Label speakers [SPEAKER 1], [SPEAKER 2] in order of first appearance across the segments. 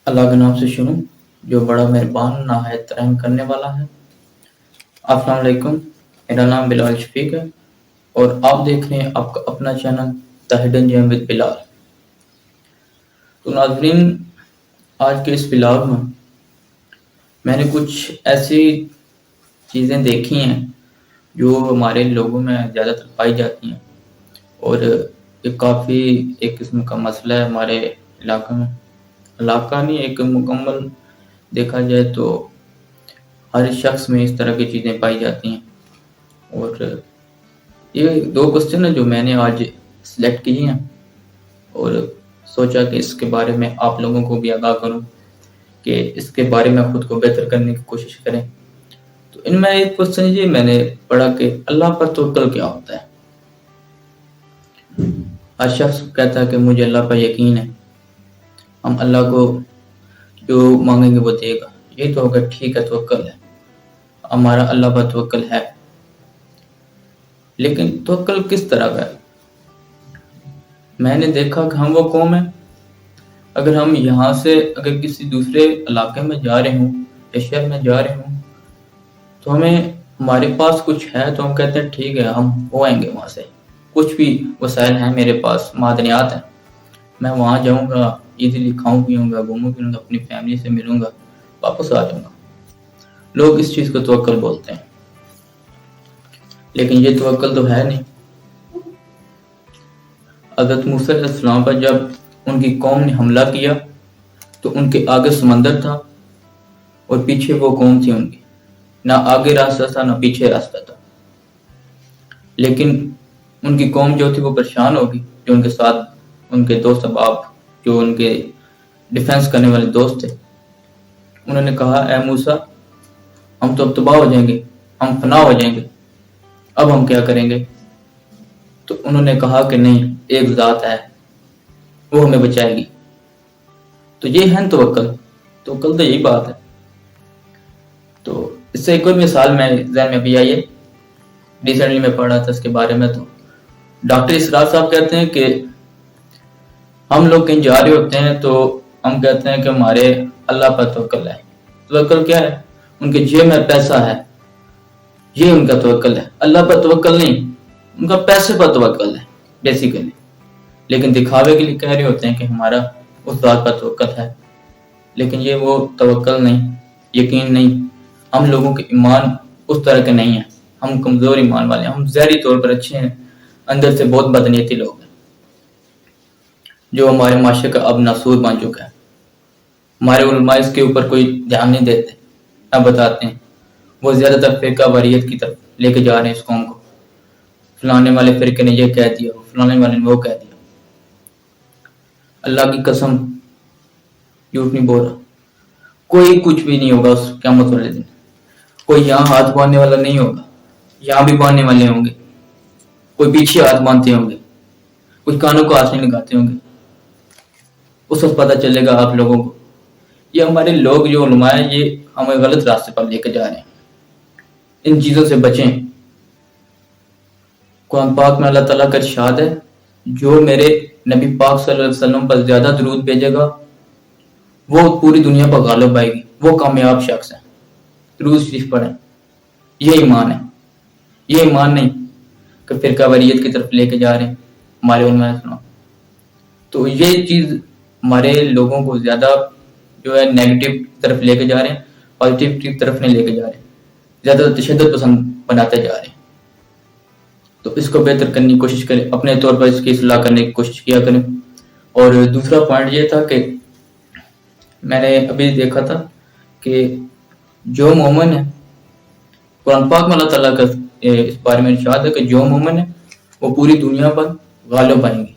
[SPEAKER 1] اللہ کے نام سے شروع جو بڑا مہربان نہایت رحم کرنے والا ہے۔ السلام علیکم، میرا نام بلال شفیق ہے اور آپ دیکھ رہے ہیں آپ کا اپنا channel the hidden gem with Bilal. تو ناظرین، آج کے اس بلاگ میں نے کچھ ایسی چیزیں دیکھی ہیں جو ہمارے لوگوں میں زیادہ تر پائی جاتی ہیں اور یہ کافی ایک قسم کا مسئلہ ہے ہمارے علاقے میں۔ علاقہ نہیں، ایک مکمل دیکھا جائے تو ہر شخص میں اس طرح کی چیزیں پائی جاتی ہیں۔ اور یہ دو کوسچن ہیں جو میں نے آج سلیکٹ کی ہیں اور سوچا کہ اس کے بارے میں آپ لوگوں کو بھی آگاہ کروں کہ اس کے بارے میں خود کو بہتر کرنے کی کوشش کریں۔ تو ان میں ایک کوسچن یہ میں نے پڑھا کہ اللہ پر توکل کیا ہوتا ہے۔ ہر شخص کہتا ہے کہ مجھے اللہ پر یقین ہے، ہم اللہ کو جو مانگیں گے وہ دے گا، یہ تو ہوگا، ٹھیک ہے، توکل ہے، ہمارا اللہ پر توکل ہے۔ لیکن توکل کس طرح کا ہے؟ میں نے دیکھا کہ ہم وہ قوم ہیں، اگر ہم یہاں سے اگر کسی دوسرے علاقے میں جا رہے ہوں یا شہر میں جا رہے ہوں تو ہمارے پاس کچھ ہے تو ہم کہتے ہیں ٹھیک ہے، ہم ہو آئیں گے وہاں سے، کچھ بھی وسائل ہیں میرے پاس، معدنیات ہیں، میں وہاں جاؤں گا، ایزیلی کھاؤں پیوں گا، گھوموں پھروں گا، اپنی فیملی سے ملوں گا، واپس آ جاؤں گا۔ لوگ اس چیز کو توکل بولتے ہیں، لیکن یہ توکل تو ہے نہیں۔ حضرت موسیٰ علیہ السلام پر جب ان کی قوم نے حملہ کیا تو ان کے آگے سمندر تھا اور پیچھے وہ قوم تھی ان کی، نہ آگے راستہ تھا نہ پیچھے راستہ تھا۔ لیکن ان کی قوم جو تھی وہ پریشان ہوگی، جو ان کے ساتھ ان کے دوست احباب جو ان کے ڈیفینس کرنے والے دوست تھے، انہوں نے کہا اے موسیٰ، ہم تو اب تباہ ہو جائیں گے، ہم فنا ہو جائیں گے، اب ہم کیا کریں گے؟ تو انہوں نے کہا کہ نہیں، ایک ذات ہے، وہ ہمیں بچائے گی۔ تو یہ ہے توکل تو یہی بات ہے۔ تو اس سے ایک اور مثال میں ذہن میں بھی آئی ہے، ریسنٹلی میں پڑھا تھا اس کے بارے میں۔ تو ڈاکٹر اسرار صاحب کہتے ہیں کہ ہم لوگ کہیں جا رہے ہوتے ہیں تو ہم کہتے ہیں کہ ہمارے اللہ پر توکل ہے۔ توکل کیا ہے؟ ان کے جیب میں پیسہ ہے، یہ ان کا توکل ہے۔ اللہ پر توکل نہیں، ان کا پیسے پر توکل ہے بیسیکلی، لیکن دکھاوے کے لیے کہہ رہے ہوتے ہیں کہ ہمارا اس ذات پر توکل ہے، لیکن یہ وہ توکل نہیں، یقین نہیں۔ ہم لوگوں کے ایمان اس طرح کے نہیں ہیں، ہم کمزور ایمان والے ہیں، ہم ظاہری طور پر اچھے ہیں، اندر سے بہت بدنیتی لوگ ہیں، جو ہمارے معاشرے کا اب ناسور بن چکا ہے۔ ہمارے علماء اس کے اوپر کوئی دھیان نہیں دیتے، اب بتاتے ہیں، وہ زیادہ تر فرقہ واریت کی طرف لے کے جا رہے ہیں اس قوم کو، فلانے والے فرقے نے یہ کہہ دیا، فلانے والے نے وہ کہہ دیا۔ اللہ کی قسم جھوٹ نہیں بول رہا، کوئی کچھ بھی نہیں ہوگا اس قیامت والے دن۔ کوئی یہاں ہاتھ باندھنے والا نہیں ہوگا، یہاں بھی باندھنے والے ہوں گے، کوئی پیچھے ہاتھ باندھتے ہوں گے، کچھ کانوں کو ہاتھ نہیں لگاتے ہوں گے۔ اس وقت پتہ چلے گا آپ لوگوں کو، یہ ہمارے لوگ جو علماء ہیں یہ ہمیں غلط راستے پر لے کے جا رہے ہیں۔ ان چیزوں سے بچیں۔ قرآن پاک میں اللہ تعالیٰ کا ارشاد ہے، جو میرے نبی پاک صلی اللہ علیہ وسلم پر زیادہ درود بھیجے گا وہ پوری دنیا پر غالب آئے گی، وہ کامیاب شخص ہے۔ درود شریف پڑھیں، یہ ایمان ہے، یہ ایمان نہیں کہ فرقہ واریت کی طرف لے کے جا رہے ہیں ہمارے علماء سنا۔ تو یہ چیز ہمارے لوگوں کو زیادہ جو ہے نیگیٹو طرف لے کے جا رہے ہیں، پازیٹیو کی طرف نہیں لے کے جا رہے ہیں، زیادہ تشدد پسند بناتے جا رہے ہیں۔ تو اس کو بہتر کرنے کی کوشش کریں، اپنے طور پر اس کی اصلاح کرنے کی کوشش کیا کریں۔ اور دوسرا پوائنٹ یہ تھا کہ میں نے ابھی دیکھا تھا کہ جو مومن ہے، قرآن پاک میں اللہ تعالیٰ کا اس بارے میں ارشاد ہے کہ جو مومن ہے وہ پوری دنیا پر غالب آئیں گے۔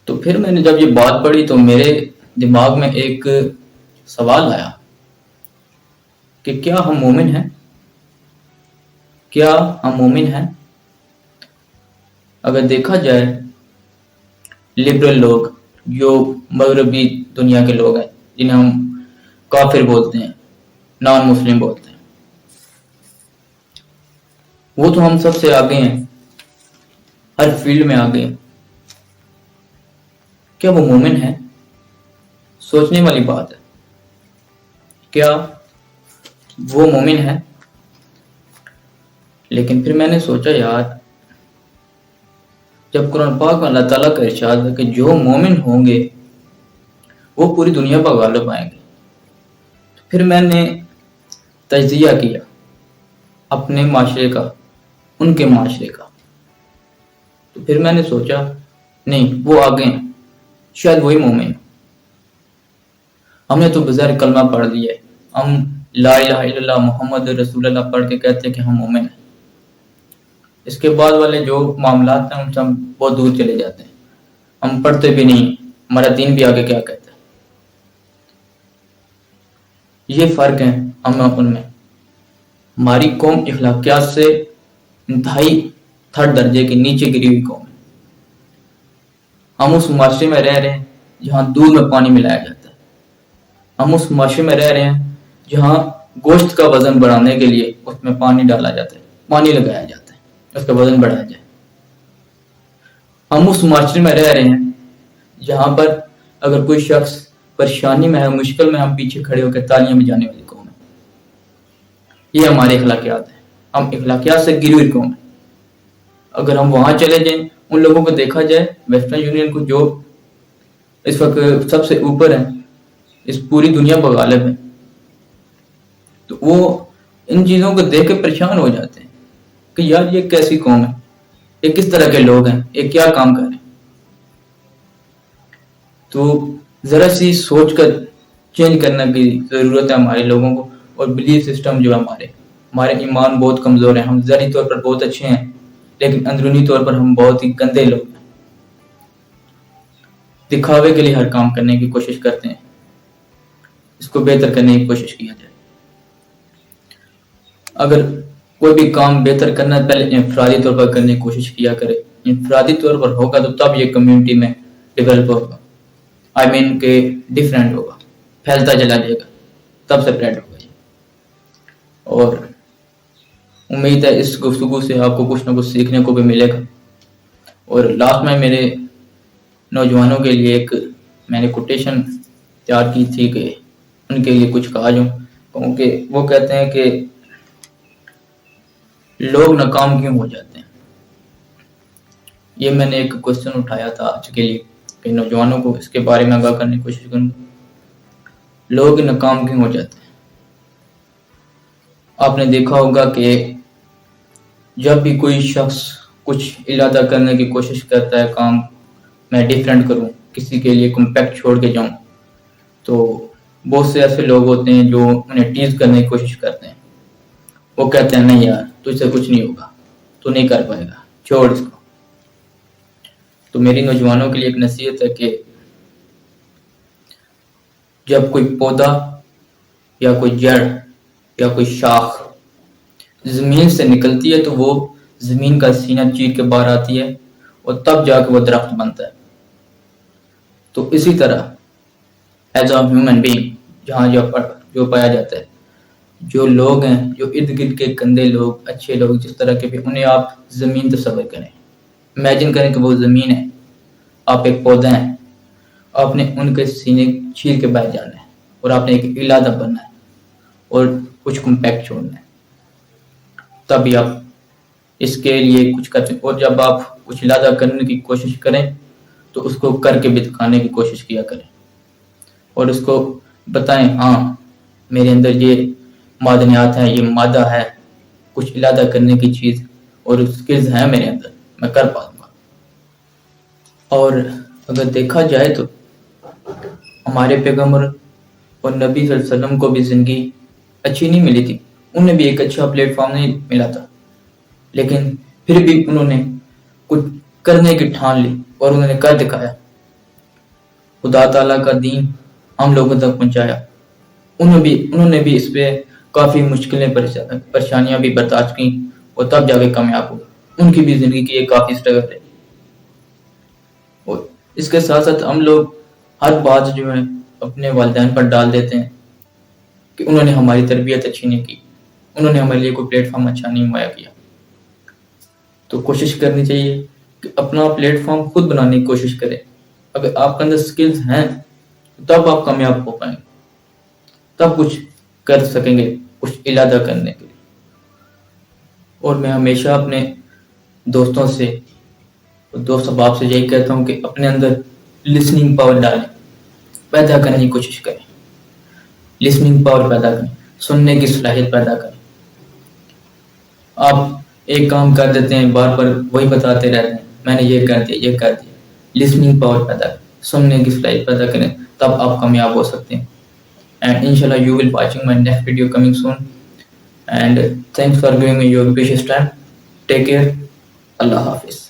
[SPEAKER 1] تو پھر میں نے جب یہ بات پڑھی تو میرے دماغ میں ایک سوال آیا کہ کیا ہم مومن ہیں؟ کیا ہم مومن ہیں؟ اگر دیکھا جائے لبرل لوگ جو مغربی دنیا کے لوگ ہیں، جنہیں ہم کافر بولتے ہیں، نان مسلم بولتے ہیں، وہ تو ہم سب سے آگے ہیں، ہر فیلڈ میں آگے ہیں۔ کیا وہ مومن ہیں؟ سوچنے والی بات ہے، کیا وہ مومن ہے؟ لیکن پھر میں نے سوچا یار، جب قرآن پاک میں اللہ تعالیٰ کا ارشاد ہے کہ جو مومن ہوں گے وہ پوری دنیا پر غالب آئیں گے، تو پھر میں نے تجزیہ کیا اپنے معاشرے کا، ان کے معاشرے کا، تو پھر میں نے سوچا نہیں، وہ آگے ہیں، شاید وہی مومن ہیں۔ ہم نے تو بظاہر کلمہ پڑھ لیا ہے، ہم لا الہ الا اللہ محمد رسول اللہ پڑھ کے کہتے ہیں کہ ہم مومن ہیں، اس کے بعد والے جو معاملات ہیں ان سے ہم بہت دور چلے جاتے ہیں، ہم پڑھتے بھی نہیں، ہمارا دین بھی آگے کیا کہتا ہے۔ یہ فرق ہے ہم ان میں۔ ہماری قوم اخلاقیات سے انتہائی تھرڈ درجے کے نیچے گری ہوئی قوم ہے۔ ہم اس معاشرے میں رہ رہے ہیں جہاں دودھ میں پانی ملایا جاتا ہے، ہم اس معاشرے میں رہ رہے ہیں جہاں گوشت کا وزن بڑھانے کے لیے اس میں پانی ڈالا جاتا ہے، پانی لگایا جاتا ہے اس کا وزن بڑھایا جائے۔ ہم اس معاشرے میں رہ رہے ہیں جہاں پر اگر کوئی شخص پریشانی میں ہے، مشکل میں، ہم پیچھے کھڑے ہو کے تالیاں بجانے والی قوم ہے۔ یہ ہمارے اخلاقیات ہیں، ہم اخلاقیات سے گری ہوئی قوم ہیں۔ اگر ہم وہاں چلے جائیں، ان لوگوں کو دیکھا جائے، ویسٹرن یونین کو، جو اس وقت سب سے اوپر ہیں، اس پوری دنیا پر غالب ہے، تو وہ ان چیزوں کو دیکھ کے پریشان ہو جاتے ہیں کہ یار یہ کیسی قوم ہے، یہ کس طرح کے لوگ ہیں، یہ کیا کام کر رہے ہیں۔ تو ذرا سی سوچ کر چینج کرنے کی ضرورت ہے ہمارے لوگوں کو، اور بلیف سسٹم جو ہے ہمارے ایمان بہت کمزور ہیں، ہم ظاہری طور پر بہت اچھے ہیں لیکن اندرونی طور پر ہم بہت ہی گندے لوگ ہیں، دکھاوے کے لیے ہر کام کرنے کی کوشش کرتے ہیں، اس کو بہتر کرنے کی کوشش کیا جائے۔ اگر کوئی بھی کام بہتر کرنا ہے پہلے انفرادی طور پر کرنے کی کوشش کیا کرے، انفرادی طور پر ہوگا تو تب یہ کمیونٹی میں ڈیولپ ہوگا، آئی مین کہ ڈیفرنٹ ہوگا، پھیلتا چلا جائے گا، تب سپریڈ ہوگا۔ اور امید ہے اس گفتگو سے آپ کو کچھ نہ کچھ سیکھنے کو بھی ملے گا۔ اور لاسٹ میں میرے نوجوانوں کے لیے ایک میں نے کوٹیشن تیار کی تھی کہ ان کے لیے کچھ کہا جاؤں، کیونکہ وہ کہتے ہیں کہ لوگ ناکام کیوں ہو جاتے ہیں۔ یہ میں نے ایک کوشچن اٹھایا تھا آج کے لیے کہ نوجوانوں کو اس کے بارے میں آگاہ کرنے کی کوشش کروں گا، لوگ ناکام کیوں ہو جاتے ہیں۔ آپ نے دیکھا ہوگا کہ جب بھی کوئی شخص کچھ ارادہ کرنے کی کوشش کرتا ہے، کام میں ڈیفرنٹ کروں، کسی کے لیے کمپیکٹ چھوڑ کے جاؤں، تو بہت سے ایسے لوگ ہوتے ہیں جو انہیں ٹیز کرنے کی کوشش کرتے ہیں، وہ کہتے ہیں نہیں یار تجھ سے کچھ نہیں ہوگا، تو نہیں کر پائے گا، چھوڑ اس کو۔ تو میری نوجوانوں کے لیے ایک نصیحت ہے کہ جب کوئی پودا یا کوئی جڑ یا کوئی شاخ زمین سے نکلتی ہے تو وہ زمین کا سینہ چیر کے باہر آتی ہے اور تب جا کے وہ درخت بنتا ہے۔ تو اسی طرح ایز اے ہیومن بینگ جہاں جو پایا جاتا ہے، جو لوگ ہیں، جو ارد گرد کے گندے لوگ، اچھے لوگ، جس طرح کے بھی، انہیں آپ زمین تصور کریں، امیجن کریں کہ وہ زمین ہے، آپ ایک پودا ہیں، آپ نے ان کے سینے چیر کے باہر جانا ہے اور آپ نے ایک ارادہ بننا ہے اور کچھ کمپیکٹ چھوڑنا ہے، تبھی آپ اس کے لیے کچھ کرتے ہیں۔ اور جب آپ کچھ ارادہ کرنے کی کوشش کریں تو اس کو کر کے بھی دکھانے کی کوشش کیا کریں اور اس کو بتائیں ہاں میرے اندر یہ معدنیات ہیں، یہ مادہ ہے، کچھ ارادہ کرنے کی چیز اور اسکلز ہیں میرے اندر، میں کر پاؤں گا۔ اور اگر دیکھا جائے تو ہمارے پیغمبر اور نبی صلی اللہ علیہ وسلم کو بھی زندگی اچھی نہیں ملی تھی، انہیں بھی ایک اچھا پلیٹ فارم نہیں ملا تھا، لیکن پھر بھی انہوں نے کچھ کرنے کی ٹھان لی اور انہوں نے کر دکھایا، خدا تعالیٰ کا دین ہم لوگوں تک پہنچایا۔ انہوں نے بھی اس پہ کافی مشکلیں پریشانیاں بھی برداشت کی اور تب جا کے کامیاب ہوئے، ان کی بھی زندگی کی ایک کافی اسٹرگل ہے۔ اور اس کے ساتھ ساتھ ہم لوگ ہر بات جو ہے اپنے والدین پر ڈال دیتے ہیں کہ انہوں نے ہماری تربیت اچھی نہیں کی، انہوں نے ہمارے لیے کوئی پلیٹ فارم اچھا نہیں مہیا کیا۔ تو کوشش کرنی چاہیے کہ اپنا پلیٹ فارم خود بنانے کی کوشش کریں۔ اگر آپ کے اندر سکلز ہیں تب آپ کامیاب ہو پائیں گے، تب کچھ کر سکیں گے کچھ ارادہ کرنے کے لیے۔ اور میں ہمیشہ اپنے دوستوں سے، دوست احباب سے یہی کہتا ہوں کہ اپنے اندر لسننگ پاور ڈالیں، پیدا کرنے کی کوشش کریں، لسننگ پاور پیدا کریں، سننے کی صلاحیت پیدا کریں۔ آپ ایک کام کر دیتے ہیں، بار بار وہی بتاتے رہتے ہیں، میں نے یہ کر دیا، یہ کر دیا۔ لسننگ پاور پیدا کریں، سننے کی صلاحیت پیدا کریں، تب آپ کامیاب ہو سکتے ہیں۔ And inshallah you will watching my next video coming soon, and thanks for giving me your precious time. Take care. Allah Hafiz.